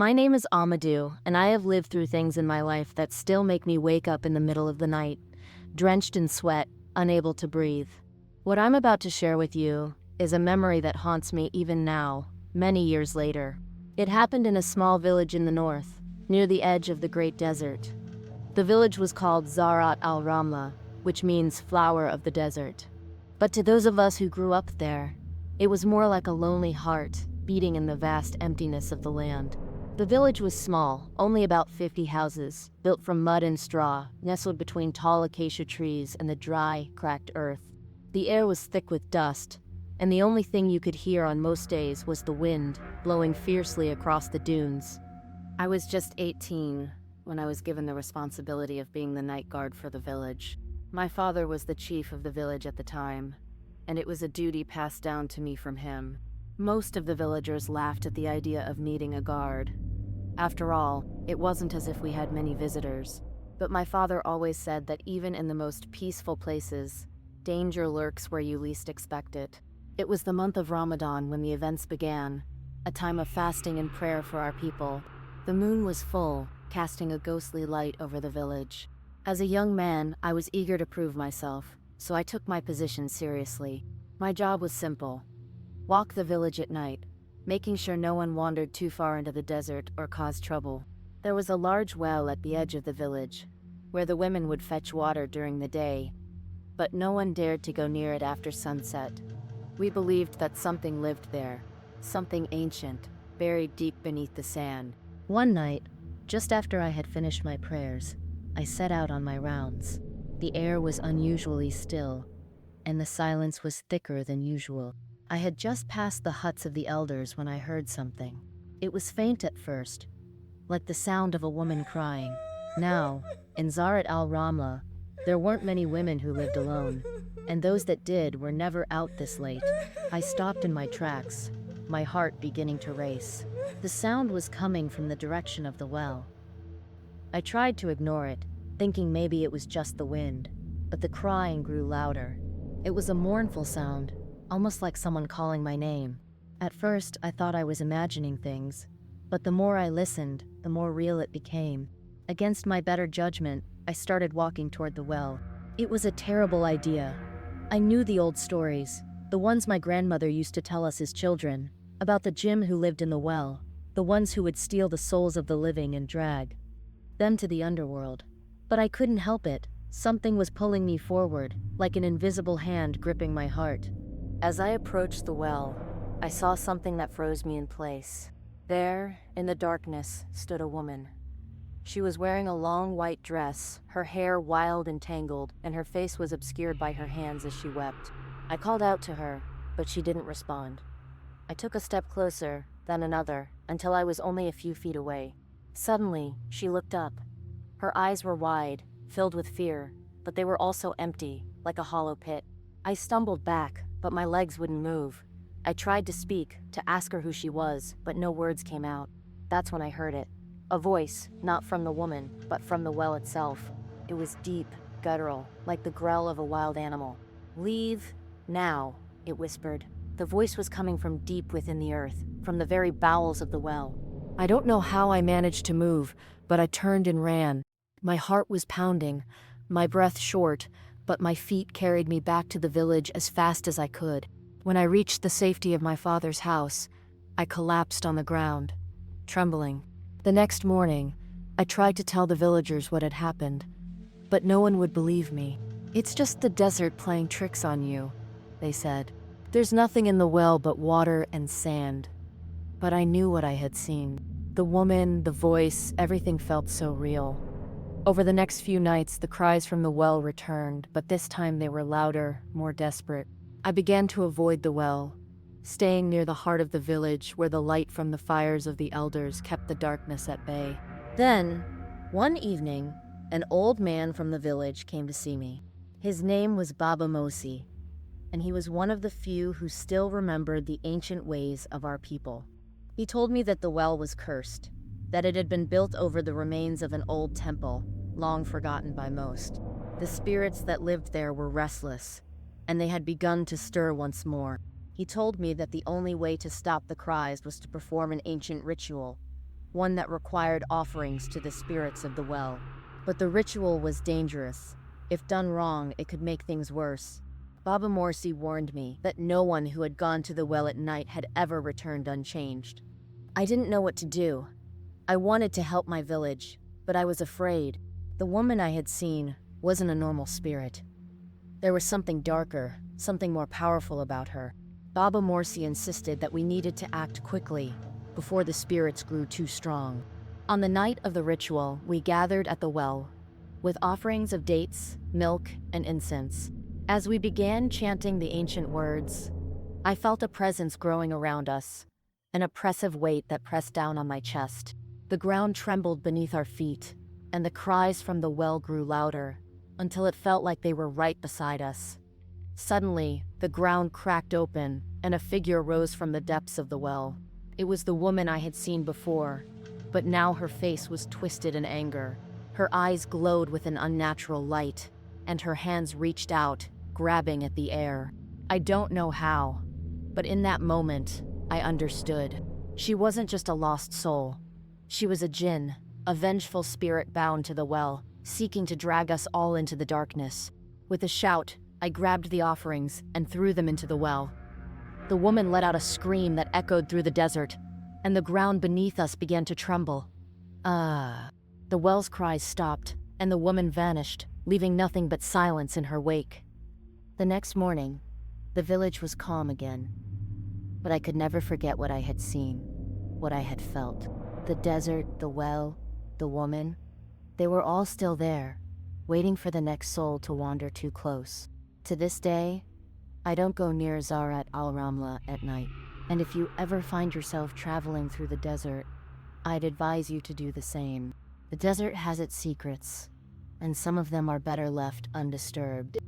My name is Amadou, and I have lived through things in my life that still make me wake up in the middle of the night, drenched in sweat, unable to breathe. What I'm about to share with you is a memory that haunts me even now, many years later. It happened in a small village in the north, near the edge of the Great Desert. The village was called Zahrat al-Ramla, which means flower of the desert. But to those of us who grew up there, it was more like a lonely heart beating in the vast emptiness of the land. The village was small, only about 50 houses, built from mud and straw, nestled between tall acacia trees and the dry, cracked earth. The air was thick with dust, and the only thing you could hear on most days was the wind blowing fiercely across the dunes. I was just 18 when I was given the responsibility of being the night guard for the village. My father was the chief of the village at the time, and it was a duty passed down to me from him. Most of the villagers laughed at the idea of needing a guard. After all, it wasn't as if we had many visitors. But my father always said that even in the most peaceful places, danger lurks where you least expect it. It was the month of Ramadan when the events began, a time of fasting and prayer for our people. The moon was full, casting a ghostly light over the village. As a young man, I was eager to prove myself, so I took my position seriously. My job was simple: walk the village at night, making sure no one wandered too far into the desert or caused trouble. There was a large well at the edge of the village, where the women would fetch water during the day, but no one dared to go near it after sunset. We believed that something lived there, something ancient, buried deep beneath the sand. One night, just after I had finished my prayers, I set out on my rounds. The air was unusually still, and the silence was thicker than usual. I had just passed the huts of the elders when I heard something. It was faint at first, like the sound of a woman crying. Now, in Zahrat al-Ramla, there weren't many women who lived alone, and those that did were never out this late. I stopped in my tracks, my heart beginning to race. The sound was coming from the direction of the well. I tried to ignore it, thinking maybe it was just the wind, but the crying grew louder. It was a mournful sound, almost like someone calling my name. At first, I thought I was imagining things, but the more I listened, the more real it became. Against my better judgment, I started walking toward the well. It was a terrible idea. I knew the old stories, the ones my grandmother used to tell us as children, about the jinn who lived in the well, the ones who would steal the souls of the living and drag them to the underworld. But I couldn't help it. Something was pulling me forward, like an invisible hand gripping my heart. As I approached the well, I saw something that froze me in place. There, in the darkness, stood a woman. She was wearing a long white dress, her hair wild and tangled, and her face was obscured by her hands as she wept. I called out to her, but she didn't respond. I took a step closer, then another, until I was only a few feet away. Suddenly, she looked up. Her eyes were wide, filled with fear, but they were also empty, like a hollow pit. I stumbled back, but my legs wouldn't move. I tried to speak, to ask her who she was, but no words came out. That's when I heard it. A voice, not from the woman, but from the well itself. It was deep, guttural, like the growl of a wild animal. "Leave, now," it whispered. The voice was coming from deep within the earth, from the very bowels of the well. I don't know how I managed to move, but I turned and ran. My heart was pounding, my breath short, but my feet carried me back to the village as fast as I could. When I reached the safety of my father's house, I collapsed on the ground, trembling. The next morning, I tried to tell the villagers what had happened, but no one would believe me. "It's just the desert playing tricks on you," they said. "There's nothing in the well but water and sand." But I knew what I had seen. The woman, the voice, everything felt so real. Over the next few nights, the cries from the well returned, but this time they were louder, more desperate. I began to avoid the well, staying near the heart of the village where the light from the fires of the elders kept the darkness at bay. Then, one evening, an old man from the village came to see me. His name was Baba Mosi, and he was one of the few who still remembered the ancient ways of our people. He told me that the well was cursed, that it had been built over the remains of an old temple, long forgotten by most. The spirits that lived there were restless, and they had begun to stir once more. He told me that the only way to stop the cries was to perform an ancient ritual, one that required offerings to the spirits of the well. But the ritual was dangerous. If done wrong, it could make things worse. Baba Morsi warned me that no one who had gone to the well at night had ever returned unchanged. I didn't know what to do. I wanted to help my village, but I was afraid. The woman I had seen wasn't a normal spirit. There was something darker, something more powerful about her. Baba Morsi insisted that we needed to act quickly before the spirits grew too strong. On the night of the ritual, we gathered at the well with offerings of dates, milk, and incense. As we began chanting the ancient words, I felt a presence growing around us, an oppressive weight that pressed down on my chest. The ground trembled beneath our feet, and the cries from the well grew louder until it felt like they were right beside us. Suddenly, the ground cracked open, and a figure rose from the depths of the well. It was the woman I had seen before, but now her face was twisted in anger. Her eyes glowed with an unnatural light, and her hands reached out, grabbing at the air. I don't know how, but in that moment, I understood. She wasn't just a lost soul. She was a jinn, a vengeful spirit bound to the well, seeking to drag us all into the darkness. With a shout, I grabbed the offerings and threw them into the well. The woman let out a scream that echoed through the desert, and the ground beneath us began to tremble. The well's cries stopped, and the woman vanished, leaving nothing but silence in her wake. The next morning, the village was calm again, but I could never forget what I had seen, what I had felt. The desert, the well, the woman, they were all still there, waiting for the next soul to wander too close. To this day, I don't go near Zahrat al-Ramla at night, and if you ever find yourself traveling through the desert, I'd advise you to do the same. The desert has its secrets, and some of them are better left undisturbed.